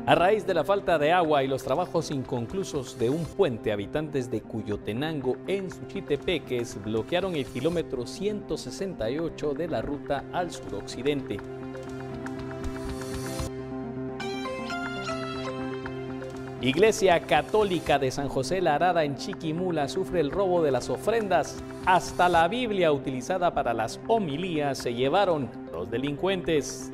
A raíz de la falta de agua y los trabajos inconclusos de un puente, habitantes de Cuyotenango en Suchitepeques bloquearon el kilómetro 168 de la ruta al suroccidente. Iglesia Católica de San José La Arada en Chiquimula sufre el robo de las ofrendas. Hasta la Biblia utilizada para las homilías se llevaron los delincuentes.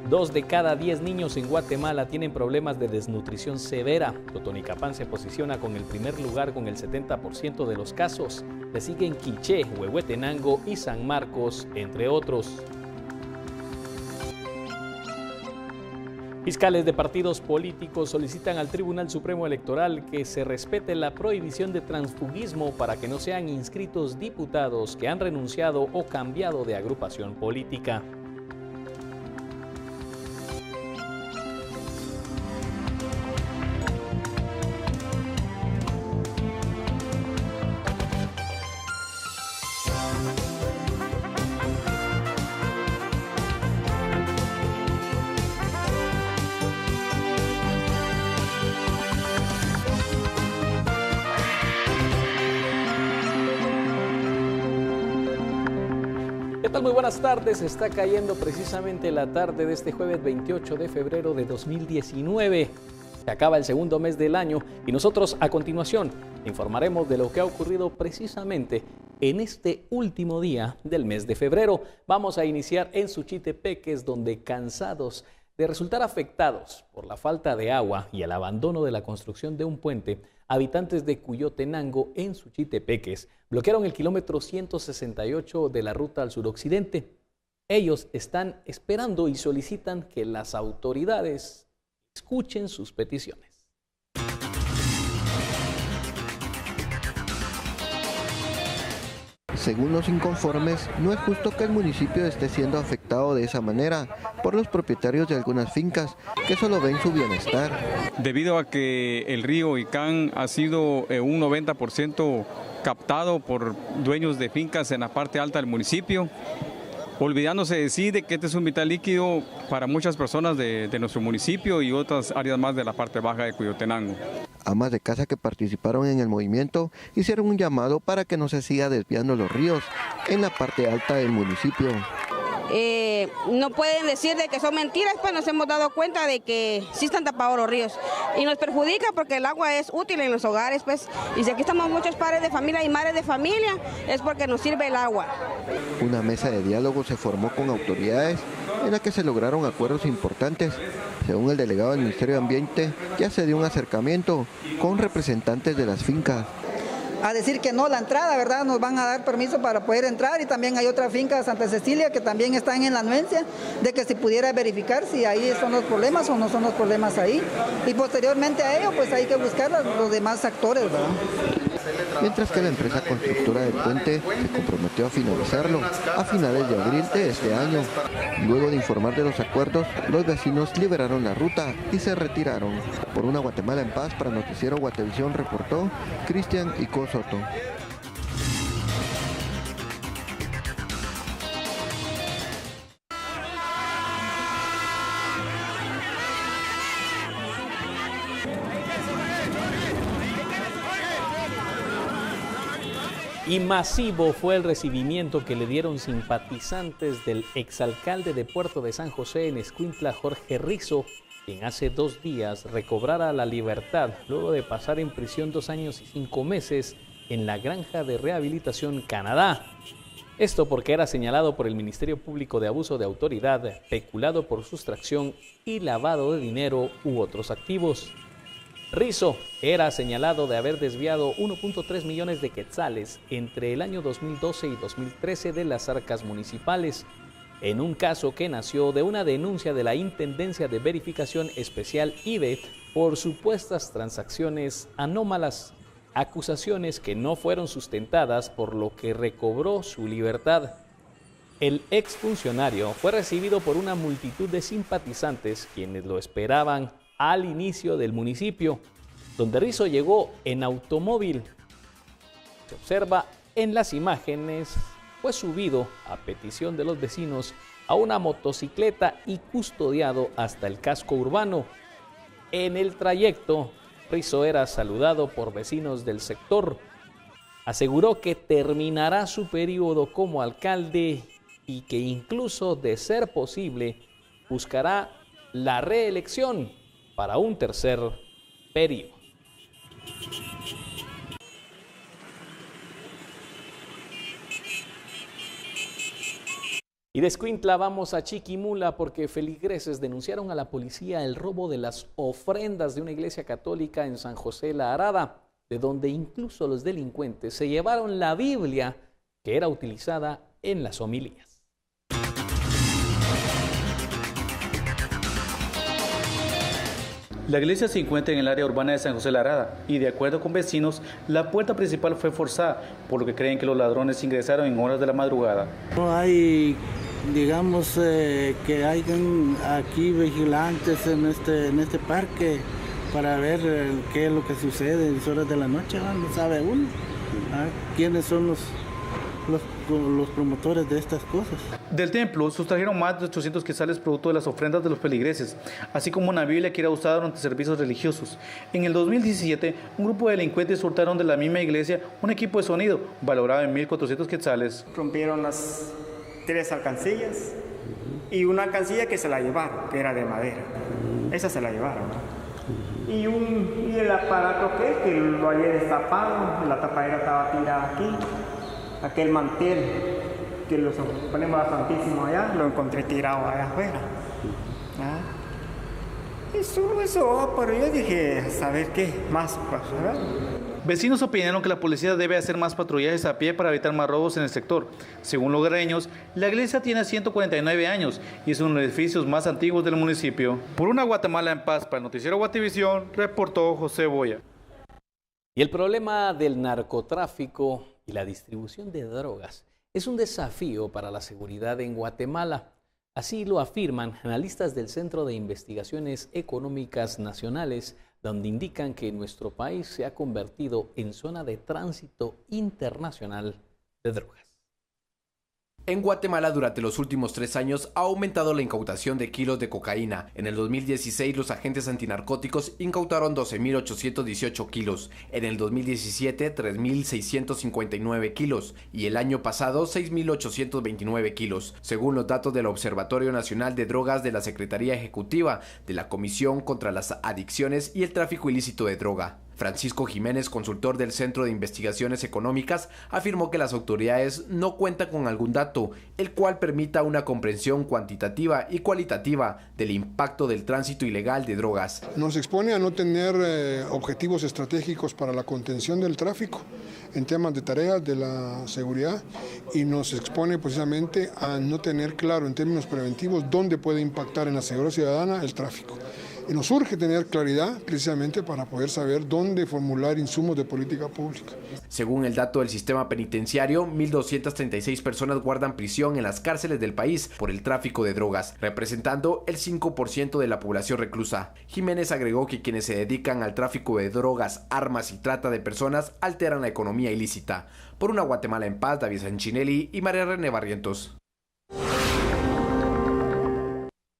2 de cada 10 niños en Guatemala tienen problemas de desnutrición severa. Totonicapán se posiciona con el primer lugar con el 70% de los casos. Le siguen Quiché, Huehuetenango y San Marcos, entre otros. Fiscales de partidos políticos solicitan al Tribunal Supremo Electoral que se respete la prohibición de transfugismo para que no sean inscritos diputados que han renunciado o cambiado de agrupación política. ¿Qué tal? Muy buenas tardes. Está cayendo precisamente la tarde de este jueves 28 de febrero de 2019. Se acaba el segundo mes del año y nosotros a continuación informaremos de lo que ha ocurrido precisamente en este último día del mes de febrero. Vamos a iniciar en Suchitepeques, donde cansados de resultar afectados por la falta de agua y el abandono de la construcción de un puente, habitantes de Cuyotenango en Suchitepeques bloquearon el kilómetro 168 de la ruta al suroccidente. Ellos están esperando y solicitan que las autoridades escuchen sus peticiones. Según los inconformes, no es justo que el municipio esté siendo afectado de esa manera por los propietarios de algunas fincas que solo ven su bienestar. Debido a que el río Icán ha sido un 90% captado por dueños de fincas en la parte alta del municipio, olvidándose de que este es un vital líquido para muchas personas de nuestro municipio y otras áreas más de la parte baja de Cuyotenango. Amas de casa que participaron en el movimiento hicieron un llamado para que no se siga desviando los ríos en la parte alta del municipio. No pueden decir de que son mentiras, pues nos hemos dado cuenta de que sí están tapados los ríos y nos perjudica porque el agua es útil en los hogares, pues, y si aquí estamos muchos padres de familia y madres de familia es porque nos sirve el agua. Una mesa de diálogo se formó con autoridades en la que se lograron acuerdos importantes. Según el delegado del Ministerio de Ambiente, ya se dio un acercamiento con representantes de las fincas. A decir que no la entrada, ¿verdad? Nos van a dar permiso para poder entrar y también hay otra finca de Santa Cecilia que también están en la anuencia de que se pudiera verificar si ahí son los problemas o no son los problemas ahí. Y posteriormente a ello, pues hay que buscar los demás actores, ¿verdad? Mientras que la empresa constructora del puente se comprometió a finalizarlo a finales de abril de este año. Luego de informar de los acuerdos, los vecinos liberaron la ruta y se retiraron. Por una Guatemala en paz, para Noticiero Guatevisión reportó Cristian Ico Soto. Y masivo fue el recibimiento que le dieron simpatizantes del exalcalde de Puerto de San José en Escuintla, Jorge Rizo, quien hace 2 días recobrara la libertad luego de pasar en prisión 2 años y 5 meses en la Granja de Rehabilitación Canadá. Esto porque era señalado por el Ministerio Público de abuso de autoridad, peculado por sustracción y lavado de dinero u otros activos. Rizo era señalado de haber desviado 1.3 millones de quetzales entre el año 2012 y 2013 de las arcas municipales, en un caso que nació de una denuncia de la Intendencia de Verificación Especial IVE por supuestas transacciones anómalas, acusaciones que no fueron sustentadas, por lo que recobró su libertad. El exfuncionario fue recibido por una multitud de simpatizantes quienes lo esperaban al inicio del municipio, donde Rizo llegó en automóvil. Se observa en las imágenes fue subido, a petición de los vecinos, a una motocicleta y custodiado hasta el casco urbano. En el trayecto, Rizzo era saludado por vecinos del sector. Aseguró que terminará su periodo como alcalde y que incluso, de ser posible, buscará la reelección para un tercer periodo. Y de Escuintla vamos a Chiquimula porque feligreses denunciaron a la policía el robo de las ofrendas de una iglesia católica en San José La Arada, de donde incluso los delincuentes se llevaron la Biblia que era utilizada en las homilías. La iglesia se encuentra en el área urbana de San José La Arada y, de acuerdo con vecinos, la puerta principal fue forzada, por lo que creen que los ladrones ingresaron en horas de la madrugada. No hay, digamos, que hayan aquí vigilantes en este parque para ver qué es lo que sucede en horas de la noche, no sabe uno quiénes son los promotores de estas cosas. Del templo sustrajeron más de 800 quetzales producto de las ofrendas de los feligreses, así como una Biblia que era usada durante servicios religiosos. En el 2017, un grupo de delincuentes hurtaron de la misma iglesia un equipo de sonido valorado en 1.400 quetzales. Rompieron las 3 alcancillas y una alcancilla que se la llevaron, que era de madera. Esa se la llevaron, ¿no? Y el aparato que lo hallé destapado, la tapadera estaba tirada aquí. Aquel mantel que lo ponemos a Santísimo allá, lo encontré tirado allá afuera. Y solo eso, pero yo dije, a saber qué más pasa. Vecinos opinaron que la policía debe hacer más patrullajes a pie para evitar más robos en el sector. Según los guerreños, la iglesia tiene 149 años y es uno de los edificios más antiguos del municipio. Por una Guatemala en paz, para el noticiero Guativisión, reportó José Boya. Y el problema del narcotráfico y la distribución de drogas es un desafío para la seguridad en Guatemala. Así lo afirman analistas del Centro de Investigaciones Económicas Nacionales, donde indican que nuestro país se ha convertido en zona de tránsito internacional de drogas. En Guatemala, durante los últimos 3 años, ha aumentado la incautación de kilos de cocaína. En el 2016, los agentes antinarcóticos incautaron 12.818 kilos. En el 2017, 3.659 kilos. Y el año pasado, 6.829 kilos. Según los datos del Observatorio Nacional de Drogas de la Secretaría Ejecutiva de la Comisión contra las Adicciones y el Tráfico Ilícito de Droga. Francisco Jiménez, consultor del Centro de Investigaciones Económicas, afirmó que las autoridades no cuentan con algún dato, el cual permita una comprensión cuantitativa y cualitativa del impacto del tránsito ilegal de drogas. Nos expone a no tener objetivos estratégicos para la contención del tráfico en temas de tareas de la seguridad y nos expone precisamente a no tener claro en términos preventivos dónde puede impactar en la seguridad ciudadana el tráfico. Y nos urge tener claridad precisamente para poder saber dónde formular insumos de política pública. Según el dato del sistema penitenciario, 1.236 personas guardan prisión en las cárceles del país por el tráfico de drogas, representando el 5% de la población reclusa. Jiménez agregó que quienes se dedican al tráfico de drogas, armas y trata de personas alteran la economía ilícita. Por una Guatemala en paz, David Sanchinelli y María René Barrientos.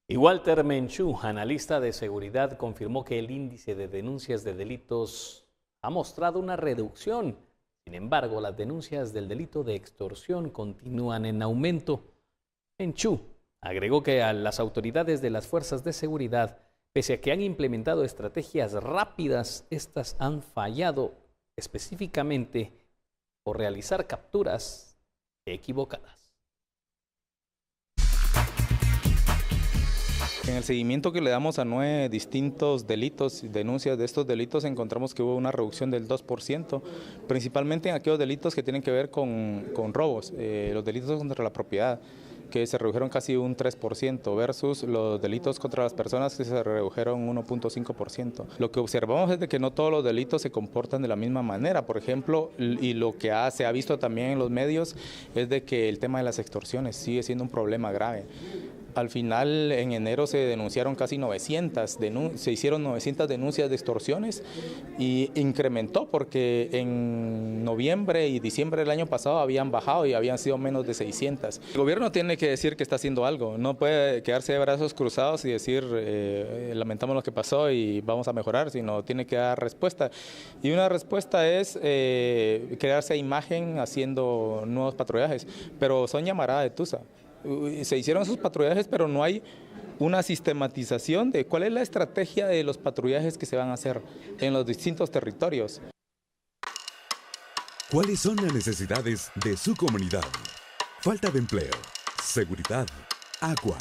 Y Walter Menchú, analista de seguridad, confirmó que el índice de denuncias de delitos ha mostrado una reducción. Sin embargo, las denuncias del delito de extorsión continúan en aumento. Menchú agregó que a las autoridades de las fuerzas de seguridad, pese a que han implementado estrategias rápidas, estas han fallado específicamente por realizar capturas equivocadas. En el seguimiento que le damos a 9 distintos delitos y denuncias de estos delitos, encontramos que hubo una reducción del 2%, principalmente en aquellos delitos que tienen que ver con robos, los delitos contra la propiedad, que se redujeron casi un 3%, versus los delitos contra las personas que se redujeron 1.5%. Lo que observamos es de que no todos los delitos se comportan de la misma manera. Por ejemplo, y lo que se ha visto también en los medios es de que el tema de las extorsiones sigue siendo un problema grave. Al final, en enero se denunciaron casi 900, se hicieron 900 denuncias de extorsiones y incrementó porque en noviembre y diciembre del año pasado habían bajado y habían sido menos de 600. El gobierno tiene que decir que está haciendo algo, no puede quedarse de brazos cruzados y decir lamentamos lo que pasó y vamos a mejorar, sino tiene que dar respuesta. Y una respuesta es crearse imagen haciendo nuevos patrullajes, pero son llamaradas de tusa. Se hicieron esos patrullajes, pero no hay una sistematización de cuál es la estrategia de los patrullajes que se van a hacer en los distintos territorios. ¿Cuáles son las necesidades de su comunidad? Falta de empleo, seguridad, agua,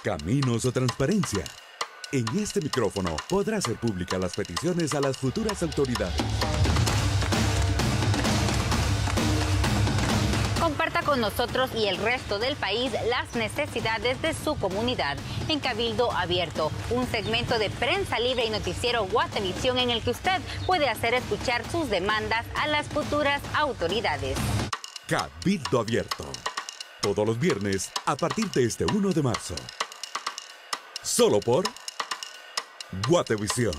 caminos o transparencia. En este micrófono podrá hacer públicas las peticiones a las futuras autoridades. Comparta con nosotros y el resto del país las necesidades de su comunidad en Cabildo Abierto, un segmento de prensa libre y noticiero Guatevisión en el que usted puede hacer escuchar sus demandas a las futuras autoridades. Cabildo Abierto, todos los viernes a partir de este 1 de marzo. Solo por Guatevisión.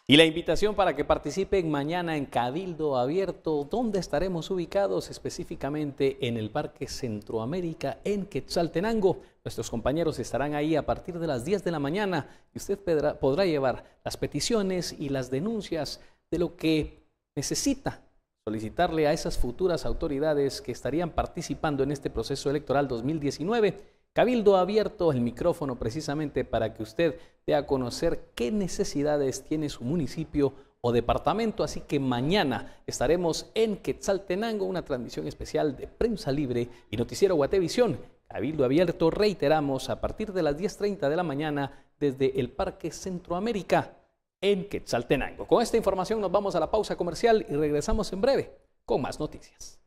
Y la invitación para que participen mañana en Cabildo Abierto, donde estaremos ubicados específicamente en el Parque Centroamérica en Quetzaltenango. Nuestros compañeros estarán ahí a partir de las 10 de la mañana y usted podrá llevar las peticiones y las denuncias de lo que necesita solicitarle a esas futuras autoridades que estarían participando en este proceso electoral 2019. Cabildo Abierto, el micrófono precisamente para que usted dé a conocer qué necesidades tiene su municipio o departamento. Así que mañana estaremos en Quetzaltenango, una transmisión especial de Prensa Libre y Noticiero Guatevisión. Cabildo Abierto, reiteramos, a partir de las 10:30 de la mañana desde el Parque Centroamérica en Quetzaltenango. Con esta información nos vamos a la pausa comercial y regresamos en breve con más noticias.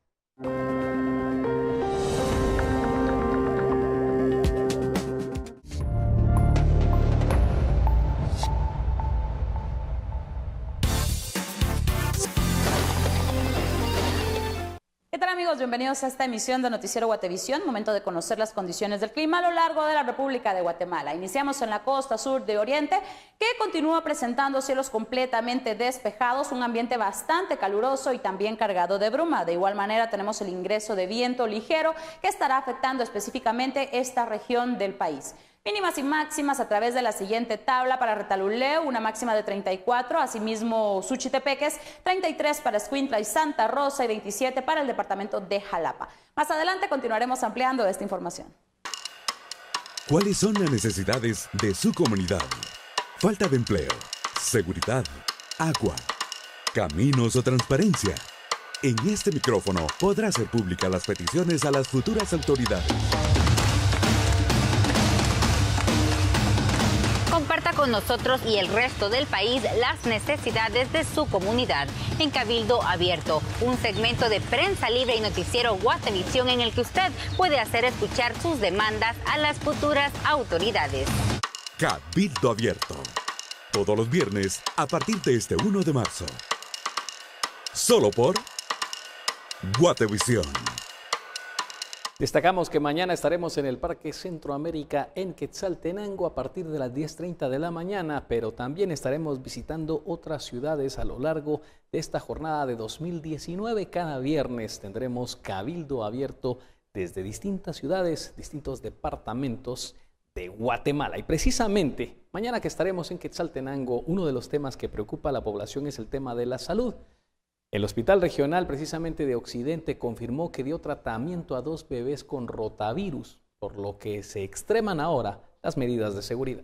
¿Qué tal, amigos? Bienvenidos a esta emisión de Noticiero Guatevisión. Momento de conocer las condiciones del clima a lo largo de la República de Guatemala. Iniciamos en la costa sur de Oriente, que continúa presentando cielos completamente despejados, un ambiente bastante caluroso y también cargado de bruma. De igual manera tenemos el ingreso de viento ligero que estará afectando específicamente esta región del país. Mínimas y máximas a través de la siguiente tabla: para Retaluleu, una máxima de 34, asimismo Suchitepeques, 33 para Escuintla y Santa Rosa y 27 para el departamento de Jalapa. Más adelante continuaremos ampliando esta información. ¿Cuáles son las necesidades de su comunidad? Falta de empleo, seguridad, agua, caminos o transparencia. En este micrófono podrá hacer públicas las peticiones a las futuras autoridades. Comparta con nosotros y el resto del país las necesidades de su comunidad en Cabildo Abierto, un segmento de prensa libre y noticiero Guatevisión en el que usted puede hacer escuchar sus demandas a las futuras autoridades. Cabildo Abierto, todos los viernes a partir de este 1 de marzo. Solo por Guatevisión. Destacamos que mañana estaremos en el Parque Centroamérica en Quetzaltenango a partir de las 10:30 de la mañana, pero también estaremos visitando otras ciudades a lo largo de esta jornada de 2019. Cada viernes tendremos Cabildo Abierto desde distintas ciudades, distintos departamentos de Guatemala. Y precisamente mañana que estaremos en Quetzaltenango, uno de los temas que preocupa a la población es el tema de la salud. El Hospital Regional precisamente de Occidente confirmó que dio tratamiento a 2 bebés con rotavirus, por lo que se extreman ahora las medidas de seguridad.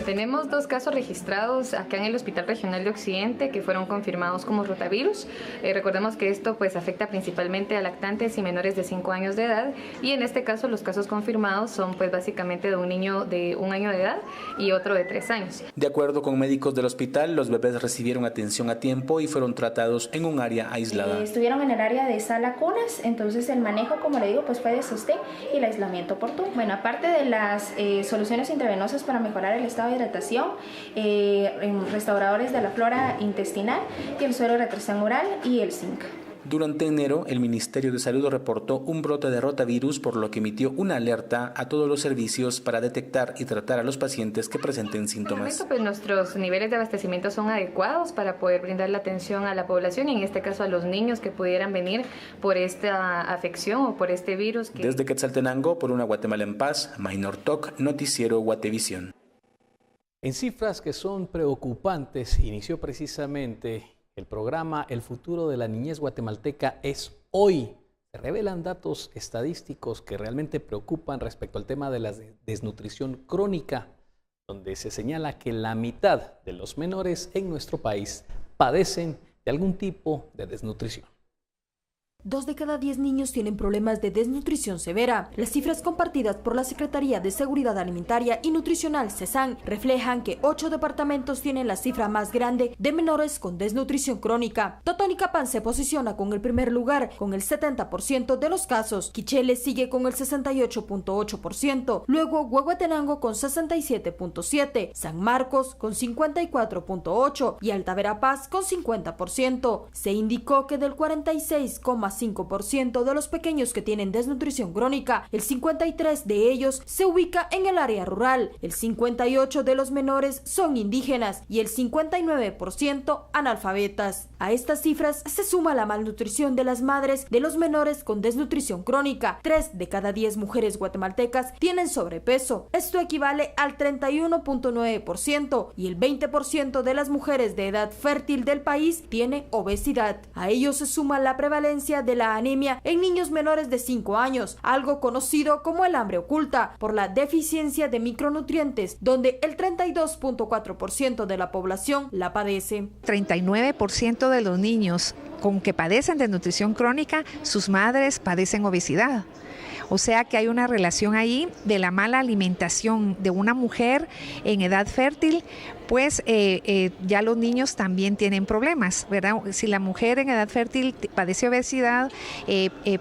Tenemos 2 casos registrados acá en el Hospital Regional de Occidente que fueron confirmados como rotavirus. Recordemos que esto pues afecta principalmente a lactantes y menores de 5 años de edad, y en este caso los casos confirmados son pues básicamente de un niño de 1 año de edad y otro de 3 años. De acuerdo con médicos del hospital, los bebés recibieron atención a tiempo y fueron tratados en un área aislada. Estuvieron en el área de sala cunas, entonces el manejo, como le digo, pues fue de sostén y el aislamiento oportuno. Bueno, aparte de las soluciones intravenosas para mejorar el estado de hidratación, restauradores de la flora intestinal y el suero retrocemoral y el zinc. Durante enero, el Ministerio de Salud reportó un brote de rotavirus, por lo que emitió una alerta a todos los servicios para detectar y tratar a los pacientes que presenten síntomas. Pues nuestros niveles de abastecimiento son adecuados para poder brindar la atención a la población y en este caso a los niños que pudieran venir por esta afección o por este virus. Desde Quetzaltenango, por una Guatemala en paz, Maynor Toc, Noticiero Guatevisión. En cifras que son preocupantes, inició precisamente el programa El futuro de la niñez guatemalteca es hoy. Se revelan datos estadísticos que realmente preocupan respecto al tema de la desnutrición crónica, donde se señala que la mitad de los menores en nuestro país padecen de algún tipo de desnutrición. 2 de cada 10 niños tienen problemas de desnutrición severa. Las cifras compartidas por la Secretaría de Seguridad Alimentaria y Nutricional, CESAN, reflejan que 8 departamentos tienen la cifra más grande de menores con desnutrición crónica. Totonicapán se posiciona con el primer lugar, con el 70% de los casos. Quichele sigue con el 68.8%. Luego Huehuetenango con 67.7%. San Marcos con 54.8% y Alta Verapaz con 50%. Se indicó que del 46,5% de los pequeños que tienen desnutrición crónica, el 53% de ellos se ubica en el área rural, el 58% de los menores son indígenas y el 59% analfabetas. A estas cifras se suma la malnutrición de las madres de los menores con desnutrición crónica. 3 de cada 10 mujeres guatemaltecas tienen sobrepeso. Esto equivale al 31.9% y el 20% de las mujeres de edad fértil del país tiene obesidad. A ello se suma la prevalencia de la anemia en niños menores de 5 años, algo conocido como el hambre oculta, por la deficiencia de micronutrientes, donde el 32.4% de la población la padece. 39% de los niños con que padecen de nutrición crónica, sus madres padecen obesidad. O sea que hay una relación ahí de la mala alimentación de una mujer en edad fértil, pues ya los niños también tienen problemas, ¿verdad? Si la mujer en edad fértil padece obesidad,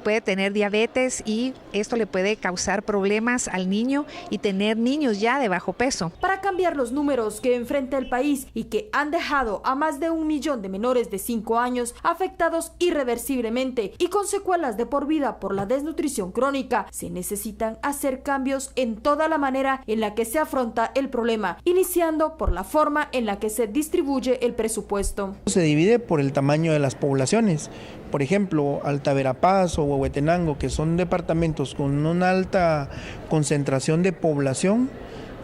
puede tener diabetes y esto le puede causar problemas al niño y tener niños ya de bajo peso. Para cambiar los números que enfrenta el país y que han dejado a más de 1 millón de menores de 5 años afectados irreversiblemente y con secuelas de por vida por la desnutrición crónica, se necesitan hacer cambios en toda la manera en la que se afronta el problema, iniciando por la forma en la que se distribuye el presupuesto. Se divide por el tamaño de las poblaciones. Por ejemplo, Alta Verapaz o Huehuetenango, que son departamentos con una alta concentración de población,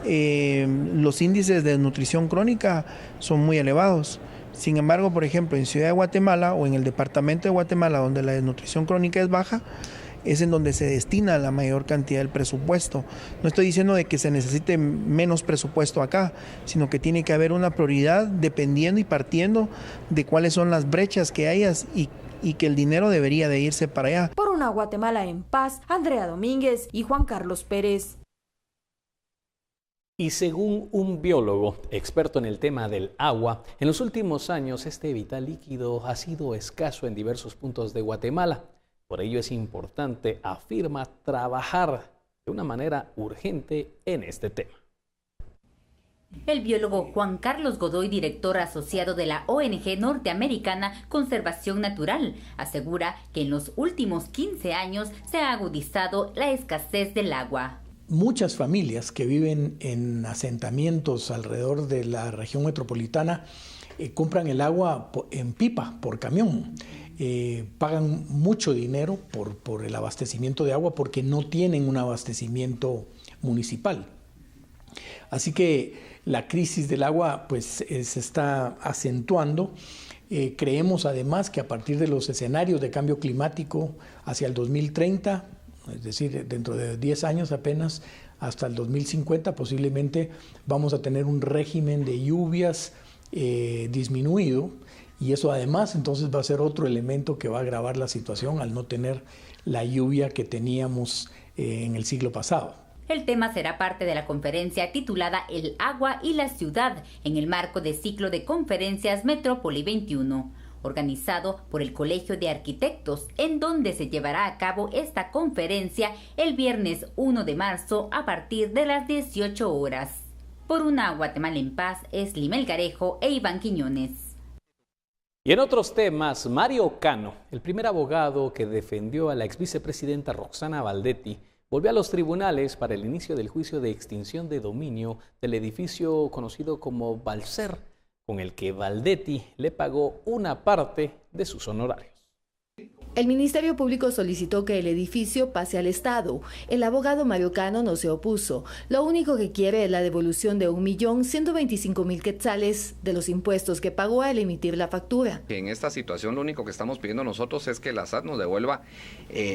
los índices de nutrición crónica son muy elevados. Sin embargo, por ejemplo, en Ciudad de Guatemala o en el departamento de Guatemala, donde la desnutrición crónica es baja, es en donde se destina la mayor cantidad del presupuesto. No estoy diciendo de que se necesite menos presupuesto acá, sino que tiene que haber una prioridad dependiendo y partiendo de cuáles son las brechas que hayas y que el dinero debería de irse para allá. Por una Guatemala en paz, Andrea Domínguez y Juan Carlos Pérez. Y según un biólogo experto en el tema del agua, en los últimos años este vital líquido ha sido escaso en diversos puntos de Guatemala. Por ello es importante, afirma, trabajar de una manera urgente en este tema. El biólogo Juan Carlos Godoy, director asociado de la ONG norteamericana Conservación Natural, asegura que en los últimos 15 años se ha agudizado la escasez del agua. Muchas familias que viven en asentamientos alrededor de la región metropolitana compran el agua en pipa, por camión. Pagan mucho dinero por el abastecimiento de agua porque no tienen un abastecimiento municipal. Así que la crisis del agua pues, se está acentuando. Creemos además que a partir de los escenarios de cambio climático hacia el 2030, es decir, dentro de 10 años apenas, hasta el 2050 posiblemente vamos a tener un régimen de lluvias disminuido. Y eso además entonces va a ser otro elemento que va a agravar la situación al no tener la lluvia que teníamos en el siglo pasado. El tema será parte de la conferencia titulada El agua y la ciudad en el marco del ciclo de conferencias Metrópoli 21, organizado por el Colegio de Arquitectos, en donde se llevará a cabo esta conferencia el viernes 1 de marzo a partir de las 18 horas. Por una Guatemala en paz, es Limel Garejo e Iván Quiñones. Y en otros temas, Mario Cano, el primer abogado que defendió a la exvicepresidenta Roxana Baldetti, volvió a los tribunales para el inicio del juicio de extinción de dominio del edificio conocido como Balser, con el que Baldetti le pagó una parte de sus honorarios. El Ministerio Público solicitó que el edificio pase al Estado. El abogado Mario Cano no se opuso. Lo único que quiere es la devolución de 1.125.000 quetzales de los impuestos que pagó al emitir la factura. En esta situación lo único que estamos pidiendo nosotros es que la SAT nos devuelva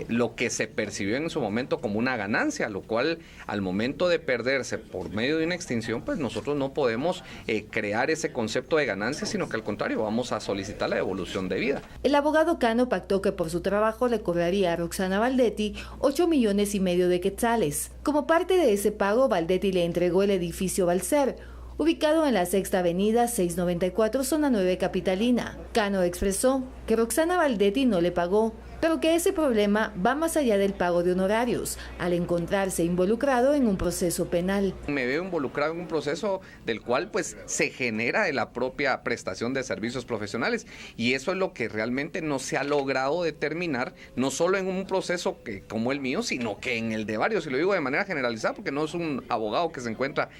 lo que se percibió en su momento como una ganancia, lo cual al momento de perderse por medio de una extinción, pues nosotros no podemos crear ese concepto de ganancia, sino que al contrario vamos a solicitar la devolución debida. El abogado Cano pactó que por su trabajo le cobraría a Roxana Baldetti 8,5 millones de quetzales. Como parte de ese pago, Baldetti le entregó el edificio Balser, ubicado en la Sexta Avenida 694, zona 9 capitalina. Cano expresó que Roxana Baldetti no le pagó, pero que ese problema va más allá del pago de honorarios, al encontrarse involucrado en un proceso penal. Me veo involucrado en un proceso del cual pues se genera la propia prestación de servicios profesionales, y eso es lo que realmente no se ha logrado determinar, no solo en un proceso que como el mío, sino que en el de varios, y lo digo de manera generalizada porque no es un abogado que se encuentra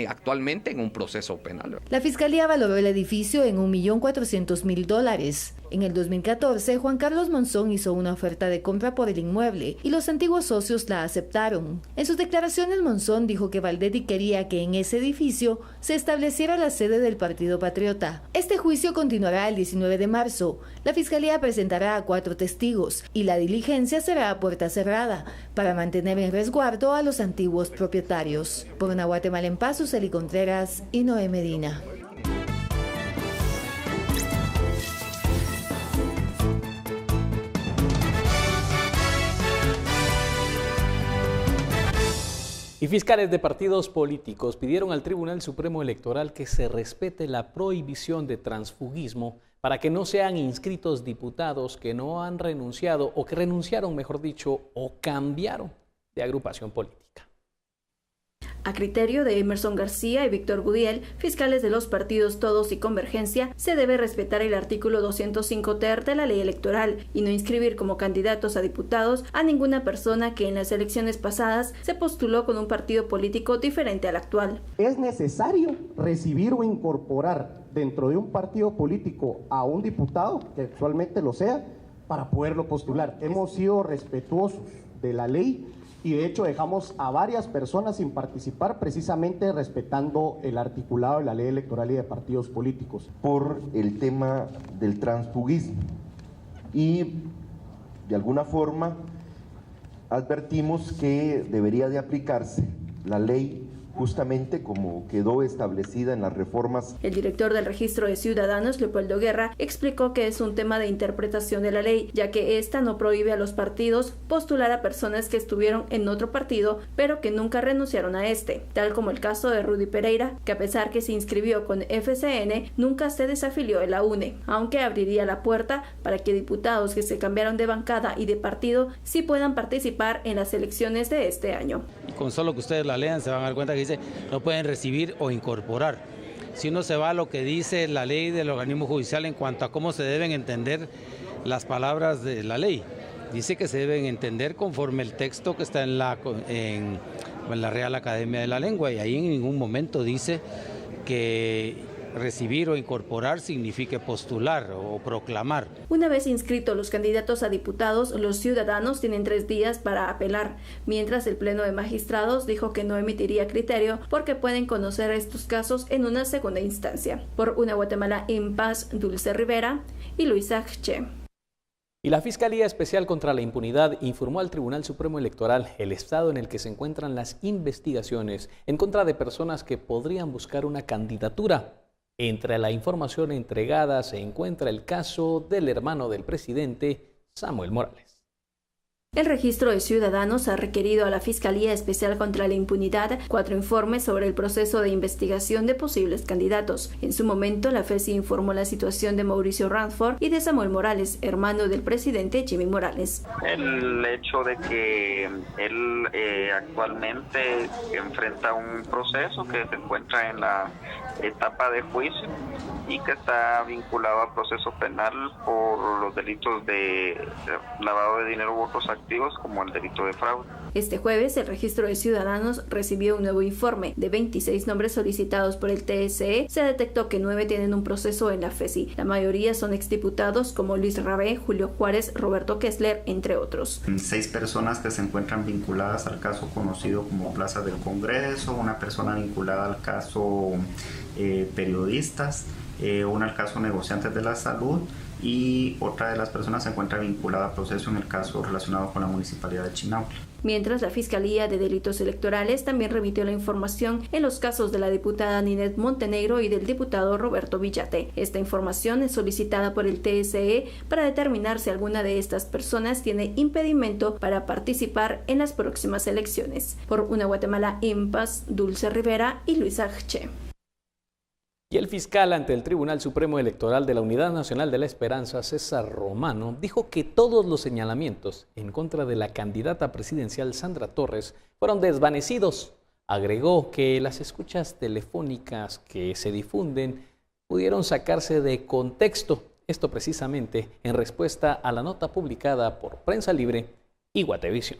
actualmente en un proceso penal. La Fiscalía valoró el edificio en $1.400.000. En el 2014, Juan Carlos Monzón hizo una oferta de compra por el inmueble y los antiguos socios la aceptaron. En sus declaraciones, Monzón dijo que Baldetti quería que en ese edificio se estableciera la sede del Partido Patriota. Este juicio continuará el 19 de marzo. La Fiscalía presentará a 4 testigos y la diligencia será a puerta cerrada para mantener en resguardo a los antiguos propietarios. Por una Guatemala en paz, Suseli Contreras y Noé Medina. Y fiscales de partidos políticos pidieron al Tribunal Supremo Electoral que se respete la prohibición de transfugismo para que no sean inscritos diputados que no han renunciado o que renunciaron, mejor dicho, o cambiaron de agrupación política. A criterio de Emerson García y Víctor Gudiel, fiscales de los partidos Todos y Convergencia, se debe respetar el artículo 205 ter de la ley electoral y no inscribir como candidatos a diputados a ninguna persona que en las elecciones pasadas se postuló con un partido político diferente al actual. Es necesario recibir o incorporar dentro de un partido político a un diputado, que actualmente lo sea, para poderlo postular. Hemos sido respetuosos de la ley y de hecho dejamos a varias personas sin participar precisamente respetando el articulado de la ley electoral y de partidos políticos. Por el tema del transfugismo y de alguna forma advertimos que debería de aplicarse la ley justamente como quedó establecida en las reformas. El director del Registro de Ciudadanos, Leopoldo Guerra, explicó que es un tema de interpretación de la ley, ya que esta no prohíbe a los partidos postular a personas que estuvieron en otro partido, pero que nunca renunciaron a este, tal como el caso de Rudy Pereira, que a pesar que se inscribió con FCN, nunca se desafilió de la UNE, aunque abriría la puerta para que diputados que se cambiaron de bancada y de partido sí puedan participar en las elecciones de este año. Con solo que ustedes la lean se van a dar cuenta que dice no pueden recibir o incorporar. Si uno se va a lo que dice la ley del organismo judicial en cuanto a cómo se deben entender las palabras de la ley, dice que se deben entender conforme el texto que está en la Real Academia de la Lengua, y ahí en ningún momento dice que recibir o incorporar signifique postular o proclamar. Una vez inscritos los candidatos a diputados, los ciudadanos tienen 3 días para apelar, mientras el Pleno de Magistrados dijo que no emitiría criterio porque pueden conocer estos casos en una segunda instancia. Por una Guatemala en paz, Dulce Rivera y Luisa Che. Y la Fiscalía Especial contra la Impunidad informó al Tribunal Supremo Electoral el estado en el que se encuentran las investigaciones en contra de personas que podrían buscar una candidatura. Entre la información entregada se encuentra el caso del hermano del presidente, Samuel Morales. El Registro de Ciudadanos ha requerido a la Fiscalía Especial contra la Impunidad 4 informes sobre el proceso de investigación de posibles candidatos. En su momento, la FECI informó la situación de Mauricio Radford y de Samuel Morales, hermano del presidente Jimmy Morales. El hecho de que él actualmente enfrenta un proceso que se encuentra en la etapa de juicio y que está vinculado a proceso penal por los delitos de lavado de dinero u otros activos como el delito de fraude. Este jueves, el Registro de Ciudadanos recibió un nuevo informe. De 26 nombres solicitados por el TSE, se detectó que 9 tienen un proceso en la FECI. La mayoría son exdiputados como Luis Rabé, Julio Juárez, Roberto Kessler, entre otros. 6 personas que se encuentran vinculadas al caso conocido como Plaza del Congreso, una persona vinculada al caso periodistas, una al caso negociantes de la salud y otra de las personas se encuentra vinculada a proceso en el caso relacionado con la Municipalidad de Chinautla. Mientras, la Fiscalía de Delitos Electorales también remitió la información en los casos de la diputada Ninette Montenegro y del diputado Roberto Villate. Esta información es solicitada por el TSE para determinar si alguna de estas personas tiene impedimento para participar en las próximas elecciones. Por una Guatemala en paz, Dulce Rivera y Luisa Arche. Y el fiscal ante el Tribunal Supremo Electoral de la Unidad Nacional de la Esperanza, César Romano, dijo que todos los señalamientos en contra de la candidata presidencial Sandra Torres fueron desvanecidos. Agregó que las escuchas telefónicas que se difunden pudieron sacarse de contexto. Esto precisamente en respuesta a la nota publicada por Prensa Libre y Guatevisión.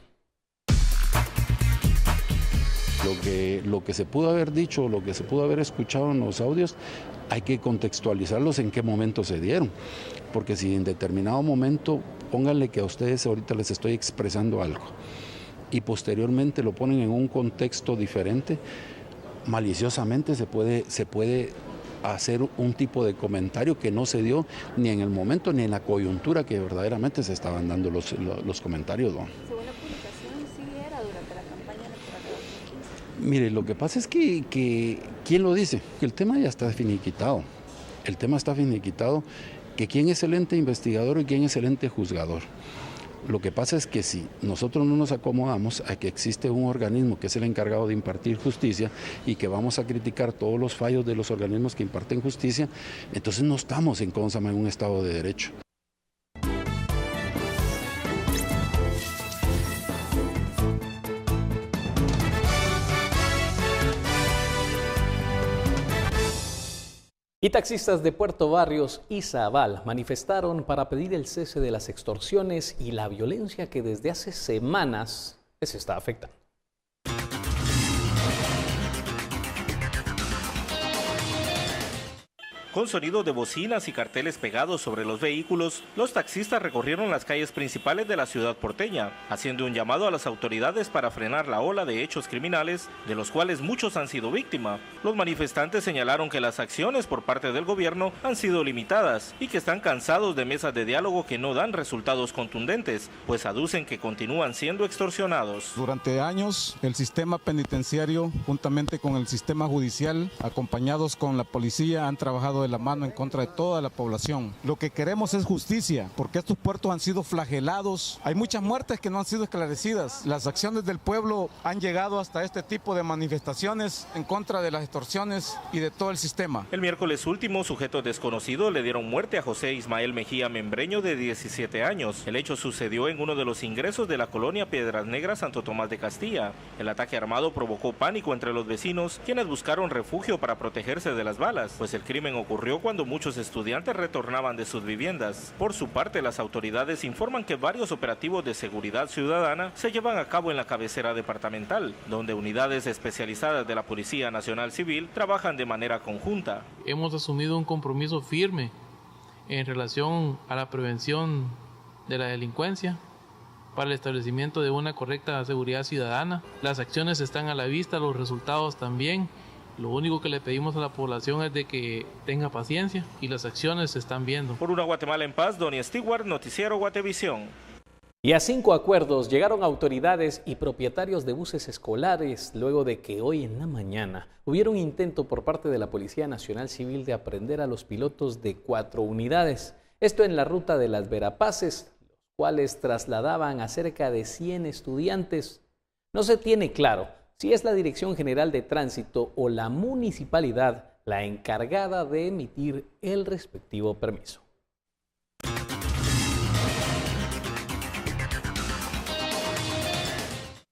Lo que se pudo haber dicho, lo que se pudo haber escuchado en los audios, hay que contextualizarlos en qué momento se dieron. Porque si en determinado momento, pónganle que a ustedes ahorita les estoy expresando algo y posteriormente lo ponen en un contexto diferente, maliciosamente se puede hacer un tipo de comentario que no se dio ni en el momento ni en la coyuntura que verdaderamente se estaban dando los comentarios, ¿no? Mire, lo que pasa es que ¿quién lo dice? Que el tema ya está finiquitado. El tema está finiquitado, que quién es el ente investigador y quién es el ente juzgador. Lo que pasa es que si nosotros no nos acomodamos a que existe un organismo que es el encargado de impartir justicia y que vamos a criticar todos los fallos de los organismos que imparten justicia, entonces no estamos en un Estado de Derecho. Y taxistas de Puerto Barrios y Zabal manifestaron para pedir el cese de las extorsiones y la violencia que desde hace semanas les está afectando. Con sonido de bocinas y carteles pegados sobre los vehículos, los taxistas recorrieron las calles principales de la ciudad porteña, haciendo un llamado a las autoridades para frenar la ola de hechos criminales, de los cuales muchos han sido víctimas. Los manifestantes señalaron que las acciones por parte del gobierno han sido limitadas y que están cansados de mesas de diálogo que no dan resultados contundentes, pues aducen que continúan siendo extorsionados. Durante años, el sistema penitenciario, juntamente con el sistema judicial, acompañados con la policía, han trabajado de la mano en contra de toda la población. Lo que queremos es justicia, porque estos puertos han sido flagelados. Hay muchas muertes que no han sido esclarecidas. Las acciones del pueblo han llegado hasta este tipo de manifestaciones en contra de las extorsiones y de todo el sistema. El miércoles último, sujetos desconocidos le dieron muerte a José Ismael Mejía Membreño, de 17 años. El hecho sucedió en uno de los ingresos de la colonia Piedras Negras, Santo Tomás de Castilla. El ataque armado provocó pánico entre los vecinos, quienes buscaron refugio para protegerse de las balas, pues el crimen ocurrió cuando muchos estudiantes retornaban de sus viviendas. Por su parte, las autoridades informan que varios operativos de seguridad ciudadana se llevan a cabo en la cabecera departamental, donde unidades especializadas de la Policía Nacional Civil trabajan de manera conjunta. Hemos asumido un compromiso firme en relación a la prevención de la delincuencia, para el establecimiento de una correcta seguridad ciudadana. Las acciones están a la vista, los resultados también. Lo único que le pedimos a la población es de que tenga paciencia y las acciones se están viendo. Por una Guatemala en paz, Donny Stewart, Noticiero Guatevisión. Y a 5 acuerdos llegaron autoridades y propietarios de buses escolares luego de que hoy en la mañana hubiera un intento por parte de la Policía Nacional Civil de aprender a los pilotos de 4 unidades. Esto en la ruta de las Verapaces, los cuales trasladaban a cerca de 100 estudiantes. No se tiene claro si es la Dirección General de Tránsito o la municipalidad la encargada de emitir el respectivo permiso.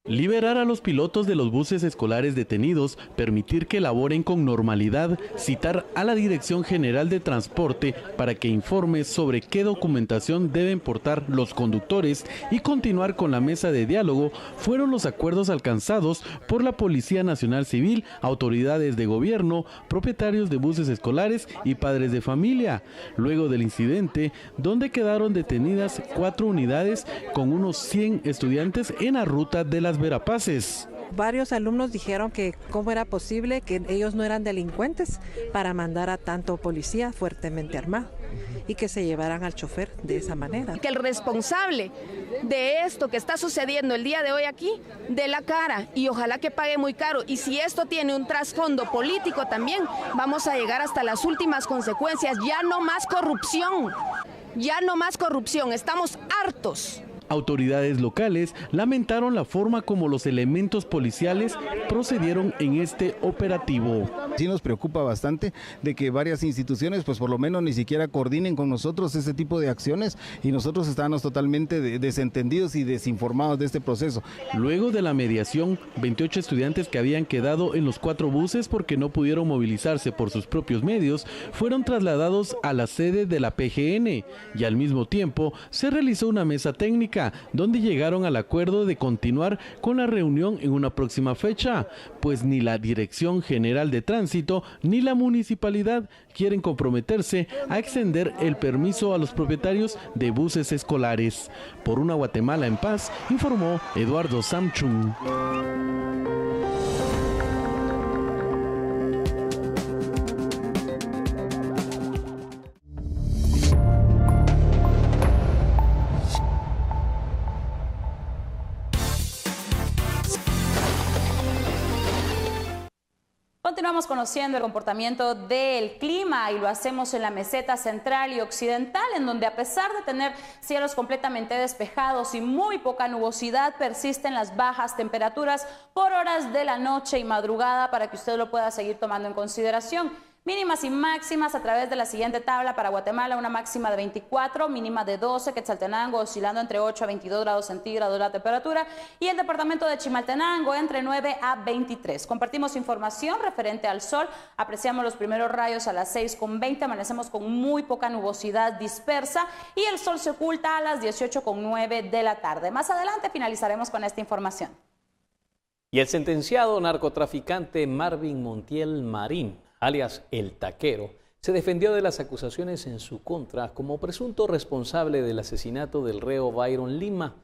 Liberar a los pilotos de los buses escolares detenidos, permitir que laboren con normalidad, citar a la Dirección General de Transporte para que informe sobre qué documentación deben portar los conductores y continuar con la mesa de diálogo fueron los acuerdos alcanzados por la Policía Nacional Civil, autoridades de gobierno, propietarios de buses escolares y padres de familia, luego del incidente donde quedaron detenidas 4 unidades con unos 100 estudiantes en la ruta de las Verapaces. Varios alumnos dijeron que cómo era posible que ellos no eran delincuentes para mandar a tanto policía fuertemente armado y que se llevaran al chofer de esa manera. Que el responsable de esto que está sucediendo el día de hoy aquí dé la cara y ojalá que pague muy caro, y si esto tiene un trasfondo político también vamos a llegar hasta las últimas consecuencias. Ya no más corrupción, ya no más corrupción, estamos hartos. Autoridades locales lamentaron la forma como los elementos policiales procedieron en este operativo. Sí nos preocupa bastante de que varias instituciones pues por lo menos ni siquiera coordinen con nosotros este tipo de acciones y nosotros estábamos totalmente desentendidos y desinformados de este proceso. Luego de la mediación, 28 estudiantes que habían quedado en los 4 buses porque no pudieron movilizarse por sus propios medios fueron trasladados a la sede de la PGN y al mismo tiempo se realizó una mesa técnica donde llegaron al acuerdo de continuar con la reunión en una próxima fecha, pues ni la Dirección General de Tránsito ni la municipalidad quieren comprometerse a extender el permiso a los propietarios de buses escolares. Por una Guatemala en paz, informó Eduardo Samchung. Continuamos conociendo el comportamiento del clima y lo hacemos en la meseta central y occidental, en donde a pesar de tener cielos completamente despejados y muy poca nubosidad, persisten las bajas temperaturas por horas de la noche y madrugada para que usted lo pueda seguir tomando en consideración. Mínimas y máximas a través de la siguiente tabla. Para Guatemala, una máxima de 24, mínima de 12, Quetzaltenango oscilando entre 8 a 22 grados centígrados la temperatura, y el departamento de Chimaltenango entre 9 a 23. Compartimos información referente al sol, apreciamos los primeros rayos a las 6:20, amanecemos con muy poca nubosidad dispersa y el sol se oculta a las 18:09 de la tarde. Más adelante finalizaremos con esta información. Y el sentenciado narcotraficante Marvin Montiel Marín, alias El Taquero, se defendió de las acusaciones en su contra como presunto responsable del asesinato del reo Byron Lima.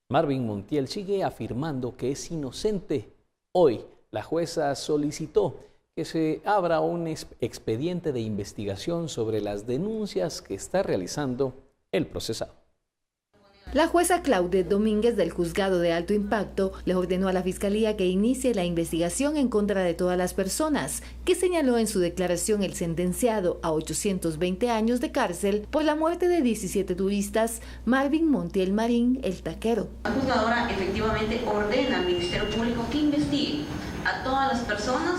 Marvin Montiel sigue afirmando que es inocente. Hoy, la jueza solicitó que se abra un expediente de investigación sobre las denuncias que está realizando el procesado. La jueza Claudette Domínguez del Juzgado de Alto Impacto le ordenó a la Fiscalía que inicie la investigación en contra de todas las personas que señaló en su declaración el sentenciado a 820 años de cárcel por la muerte de 17 turistas Marvin Montiel Marín, El Taquero. La juzgadora efectivamente ordena al Ministerio Público que investigue a todas las personas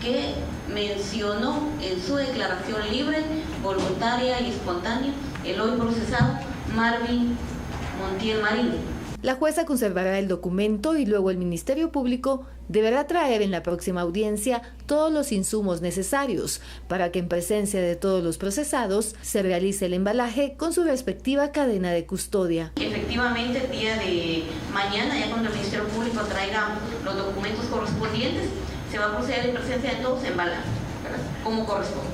que mencionó en su declaración libre, voluntaria y espontánea el hoy procesado Marvin Montiel Marín. La jueza conservará el documento y luego el Ministerio Público deberá traer en la próxima audiencia todos los insumos necesarios para que en presencia de todos los procesados se realice el embalaje con su respectiva cadena de custodia. Efectivamente, el día de mañana, ya cuando el Ministerio Público traiga los documentos correspondientes, se va a proceder en presencia de todos a embalaje, ¿verdad?, como corresponde.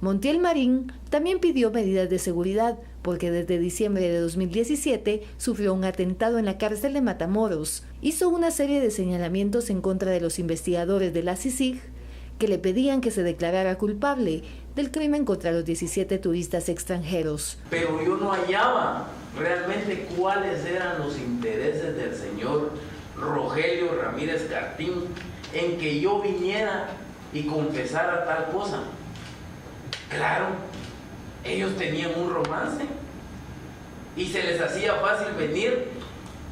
Montiel Marín también pidió medidas de seguridad porque desde diciembre de 2017 sufrió un atentado en la cárcel de Matamoros. Hizo una serie de señalamientos en contra de los investigadores de la CICIG que le pedían que se declarara culpable del crimen contra los 17 turistas extranjeros. Pero yo no hallaba realmente cuáles eran los intereses del señor Rogelio Ramírez Cartín en que yo viniera y confesara tal cosa. Claro, ellos tenían un romance y se les hacía fácil venir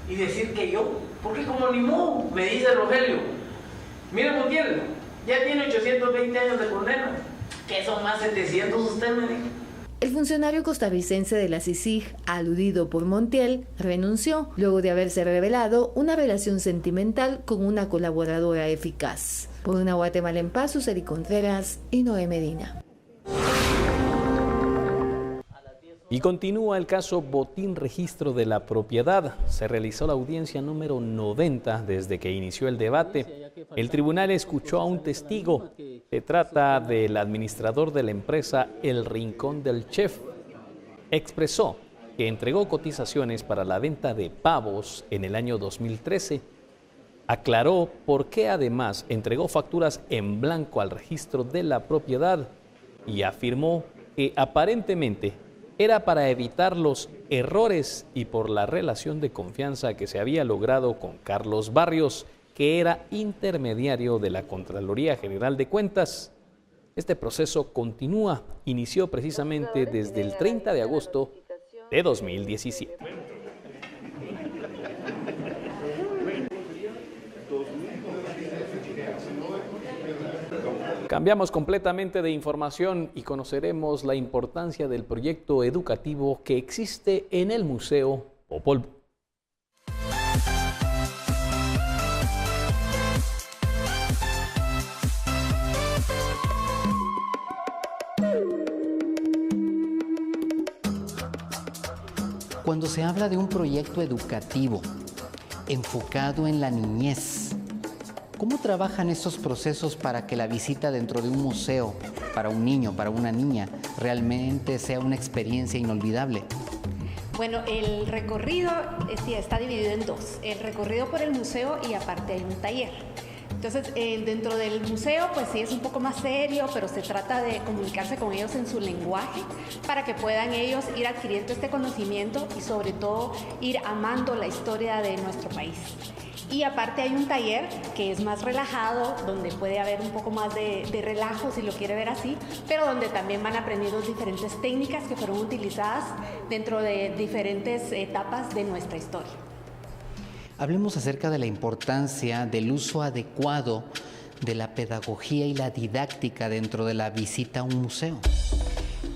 y decir que yo, porque como ni modo, me dice Rogelio, mire Montiel, ya tiene 820 años de condena, que son más 700 usted me dijo. El funcionario costarricense de la CICIG, aludido por Montiel, renunció luego de haberse revelado una relación sentimental con una colaboradora eficaz. Por una Guatemala en paz, Suseli Contreras y Noé Medina. Y continúa el caso Botín Registro de la Propiedad. Se realizó la audiencia número 90 desde que inició el debate. El tribunal escuchó a un testigo. Se trata del administrador de la empresa El Rincón del Chef. Expresó que entregó cotizaciones para la venta de pavos en el año 2013. Aclaró por qué además entregó facturas en blanco al registro de la propiedad y afirmó que aparentemente era para evitar los errores y por la relación de confianza que se había logrado con Carlos Barrios, que era intermediario de la Contraloría General de Cuentas. Este proceso continúa, inició precisamente desde el 30 de agosto de 2017. Cambiamos completamente de información y conoceremos la importancia del proyecto educativo que existe en el Museo Popol Vuh. Cuando se habla de un proyecto educativo enfocado en la niñez, ¿cómo trabajan estos procesos para que la visita dentro de un museo para un niño, para una niña, realmente sea una experiencia inolvidable? Bueno, el recorrido está dividido en dos. El recorrido por el museo y aparte hay un taller. Entonces, dentro del museo, pues sí es un poco más serio, pero se trata de comunicarse con ellos en su lenguaje para que puedan ellos ir adquiriendo este conocimiento y sobre todo ir amando la historia de nuestro país. Y aparte hay un taller que es más relajado, donde puede haber un poco más de relajo, si lo quiere ver así, pero donde también van aprendiendo diferentes técnicas que fueron utilizadas dentro de diferentes etapas de nuestra historia. Hablemos acerca de la importancia del uso adecuado de la pedagogía y la didáctica dentro de la visita a un museo.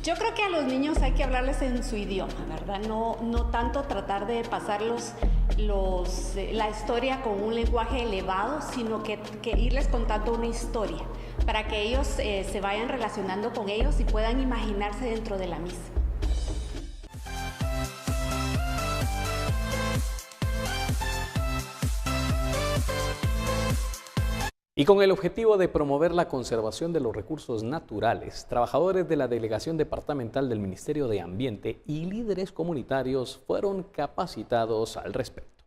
Yo creo que a los niños hay que hablarles en su idioma, ¿verdad? No tanto tratar de pasarlos la historia con un lenguaje elevado, sino que irles contando una historia para que ellos se vayan relacionando con ellos y puedan imaginarse dentro de la misma. Y con el objetivo de promover la conservación de los recursos naturales, trabajadores de la Delegación Departamental del Ministerio de Ambiente y líderes comunitarios fueron capacitados al respecto.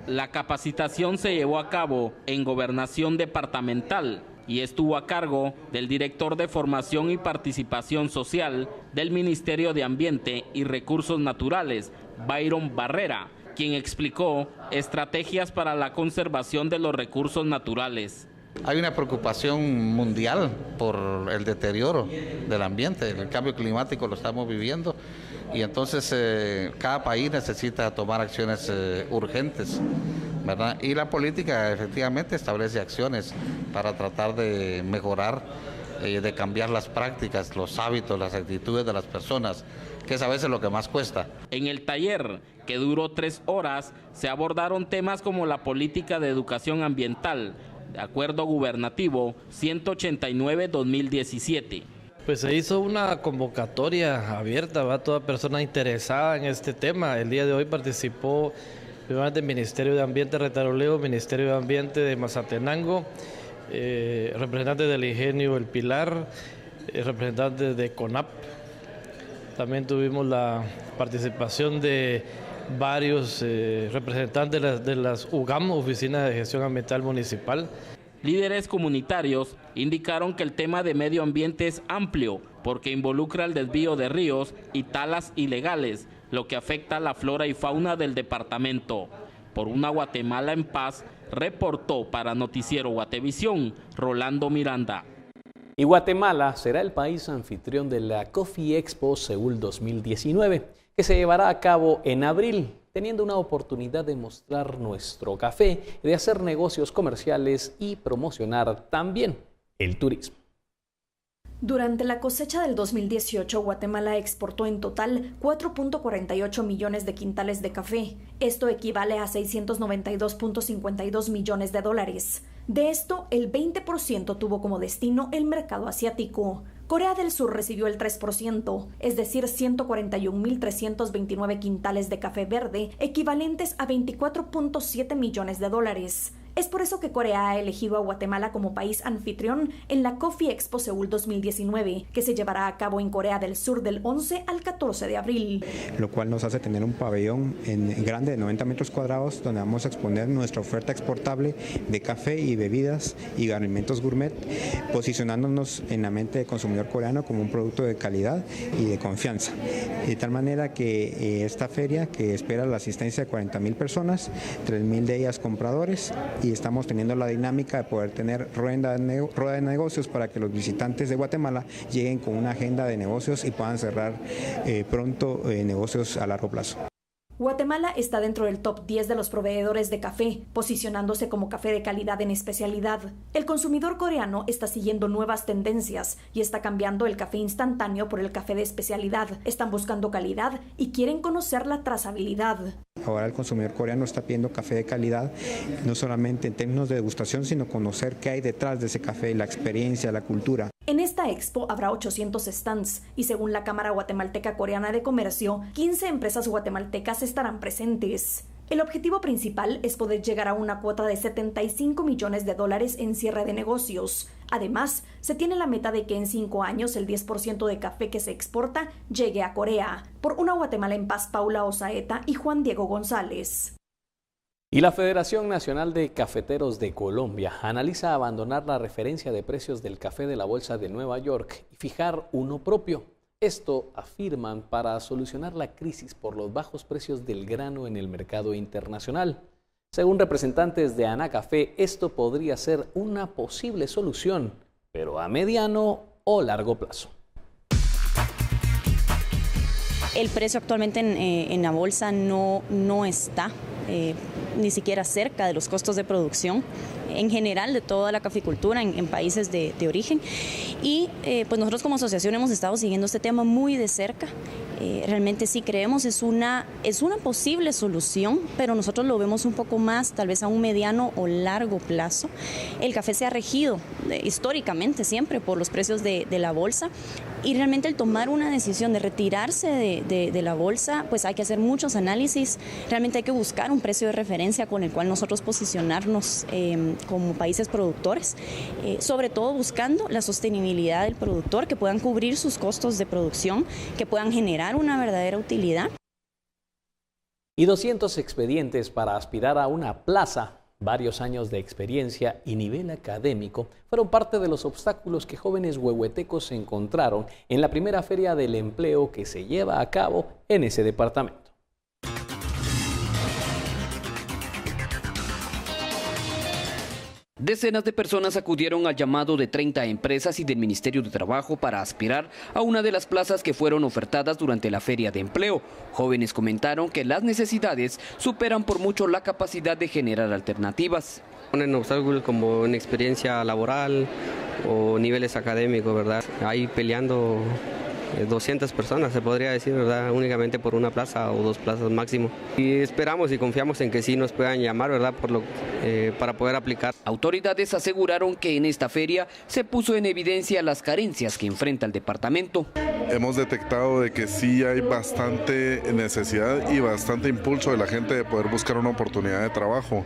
La capacitación se llevó a cabo en Gobernación Departamental y estuvo a cargo del director de Formación y Participación Social del Ministerio de Ambiente y Recursos Naturales, Byron Barrera, quien explicó estrategias para la conservación de los recursos naturales. Hay una preocupación mundial por el deterioro del ambiente, el cambio climático lo estamos viviendo y entonces cada país necesita tomar acciones urgentes, ¿verdad? Y la política efectivamente establece acciones para tratar de mejorar, de cambiar las prácticas, los hábitos, las actitudes de las personas, que es a veces lo que más cuesta. En el taller, que duró 3 horas, se abordaron temas como la política de educación ambiental, de acuerdo gubernativo 189-2017. Pues se hizo una convocatoria abierta a toda persona interesada en este tema. El día de hoy participó el Ministerio de Ambiente de Retaroleo, Ministerio de Ambiente de Mazatenango, representantes del Ingenio El Pilar, representantes de CONAP. También tuvimos la participación de varios representantes de las UGAM, Oficinas de Gestión Ambiental Municipal. Líderes comunitarios indicaron que el tema de medio ambiente es amplio porque involucra el desvío de ríos y talas ilegales, lo que afecta a la flora y fauna del departamento. Por una Guatemala en paz, reportó para Noticiero Guatevisión, Rolando Miranda. Y Guatemala será el país anfitrión de la Coffee Expo Seúl 2019, que se llevará a cabo en abril, teniendo una oportunidad de mostrar nuestro café, de hacer negocios comerciales y promocionar también el turismo. Durante la cosecha del 2018, Guatemala exportó en total 4.48 millones de quintales de café. Esto equivale a 692.52 millones de dólares. De esto, el 20% tuvo como destino el mercado asiático. Corea del Sur recibió el 3%, es decir, 141.329 quintales de café verde, equivalentes a 24.7 millones de dólares. Es por eso que Corea ha elegido a Guatemala como país anfitrión en la Coffee Expo Seúl 2019, que se llevará a cabo en Corea del Sur del 11 al 14 de abril. Lo cual nos hace tener un pabellón grande de 90 metros cuadrados donde vamos a exponer nuestra oferta exportable de café y bebidas y alimentos gourmet, posicionándonos en la mente del consumidor coreano como un producto de calidad y de confianza. De tal manera que esta feria, que espera la asistencia de 40.000 personas, 3.000 de ellas compradores, y estamos teniendo la dinámica de poder tener rueda de negocios para que los visitantes de Guatemala lleguen con una agenda de negocios y puedan cerrar pronto negocios a largo plazo. Guatemala está dentro del top 10 de los proveedores de café, posicionándose como café de calidad en especialidad. El consumidor coreano está siguiendo nuevas tendencias y está cambiando el café instantáneo por el café de especialidad. Están buscando calidad y quieren conocer la trazabilidad. Ahora el consumidor coreano está pidiendo café de calidad, no solamente en términos de degustación, sino conocer qué hay detrás de ese café, la experiencia, la cultura. En esta expo habrá 800 stands y según la Cámara Guatemalteca Coreana de Comercio, 15 empresas guatemaltecas estarán presentes. El objetivo principal es poder llegar a una cuota de 75 millones de dólares en cierre de negocios. Además, se tiene la meta de que en 5 años el 10% de café que se exporta llegue a Corea. Por Una Guatemala en Paz, Paula Osaeta y Juan Diego González. Y la Federación Nacional de Cafeteros de Colombia analiza abandonar la referencia de precios del café de la Bolsa de Nueva York y fijar uno propio. Esto, afirman, para solucionar la crisis por los bajos precios del grano en el mercado internacional. Según representantes de Anacafé, esto podría ser una posible solución, pero a mediano o largo plazo. El precio actualmente en la bolsa no está ni siquiera cerca de los costos de producción en general de toda la caficultura en países de origen. Y pues nosotros como asociación hemos estado siguiendo este tema muy de cerca. Realmente sí creemos es una posible solución, pero nosotros lo vemos un poco más tal vez a un mediano o largo plazo. El café se ha regido históricamente siempre por los precios de la bolsa y realmente el tomar una decisión de retirarse de la bolsa, pues hay que hacer muchos análisis, realmente hay que buscar un precio de referencia con el cual nosotros posicionarnos como países productores, sobre todo buscando la sostenibilidad del productor, que puedan cubrir sus costos de producción, que puedan generar una verdadera utilidad. Y 200 expedientes para aspirar a una plaza, varios años de experiencia y nivel académico fueron parte de los obstáculos que jóvenes huehuetecos encontraron en la primera feria del empleo que se lleva a cabo en ese departamento. Decenas de personas acudieron al llamado de 30 empresas y del Ministerio de Trabajo para aspirar a una de las plazas que fueron ofertadas durante la feria de empleo. Jóvenes comentaron que las necesidades superan por mucho la capacidad de generar alternativas. Ponen obstáculos como en experiencia laboral o niveles académicos, ¿verdad? Ahí peleando 200 personas, se podría decir, ¿verdad? Únicamente por una plaza o 2 plazas máximo. Y esperamos y confiamos en que sí nos puedan llamar, ¿verdad? Para poder aplicar. Autoridades aseguraron que en esta feria se puso en evidencia las carencias que enfrenta el departamento. Hemos detectado de que sí hay bastante necesidad y bastante impulso de la gente de poder buscar una oportunidad de trabajo.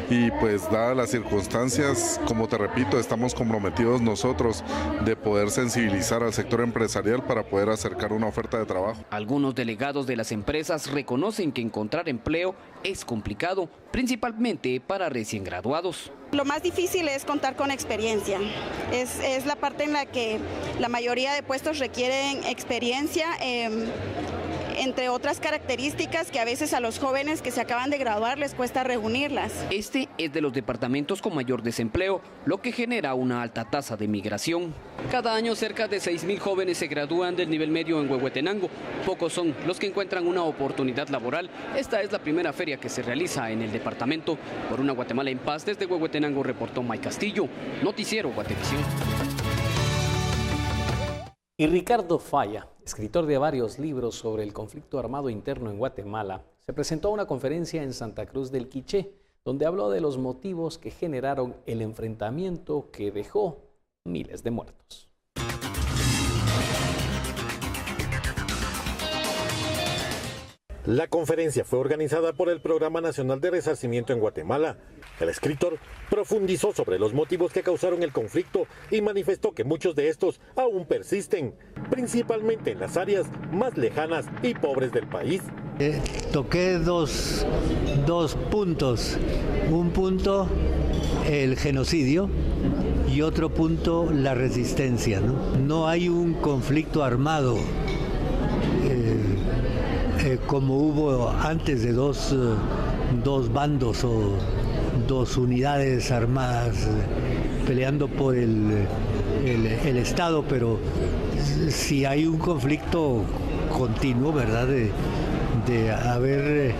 Y pues dadas las circunstancias, como te repito, estamos comprometidos nosotros de poder sensibilizar al sector empresarial para poder acercar una oferta de trabajo. Algunos delegados de las empresas reconocen que encontrar empleo es complicado, principalmente para recién graduados. Lo más difícil es contar con experiencia. Es la parte en la que la mayoría de puestos requieren experiencia entre otras características que a veces a los jóvenes que se acaban de graduar les cuesta reunirlas. Este es de los departamentos con mayor desempleo, lo que genera una alta tasa de migración. Cada año cerca de 6.000 jóvenes se gradúan del nivel medio en Huehuetenango. Pocos son los que encuentran una oportunidad laboral. Esta es la primera feria que se realiza en el departamento. Por una Guatemala en paz, desde Huehuetenango reportó Mike Castillo, Noticiero Guatevisión. Y Ricardo Falla, escritor de varios libros sobre el conflicto armado interno en Guatemala, se presentó a una conferencia en Santa Cruz del Quiché, donde habló de los motivos que generaron el enfrentamiento que dejó miles de muertos. La conferencia fue organizada por el Programa Nacional de Resarcimiento en Guatemala. El escritor profundizó sobre los motivos que causaron el conflicto y manifestó que muchos de estos aún persisten, principalmente en las áreas más lejanas y pobres del país. Toqué dos puntos. Un punto, el genocidio, y otro punto, la resistencia. No hay un conflicto armado como hubo antes de dos bandos o dos unidades armadas peleando por el Estado, pero si hay un conflicto continuo, ¿verdad? De haber,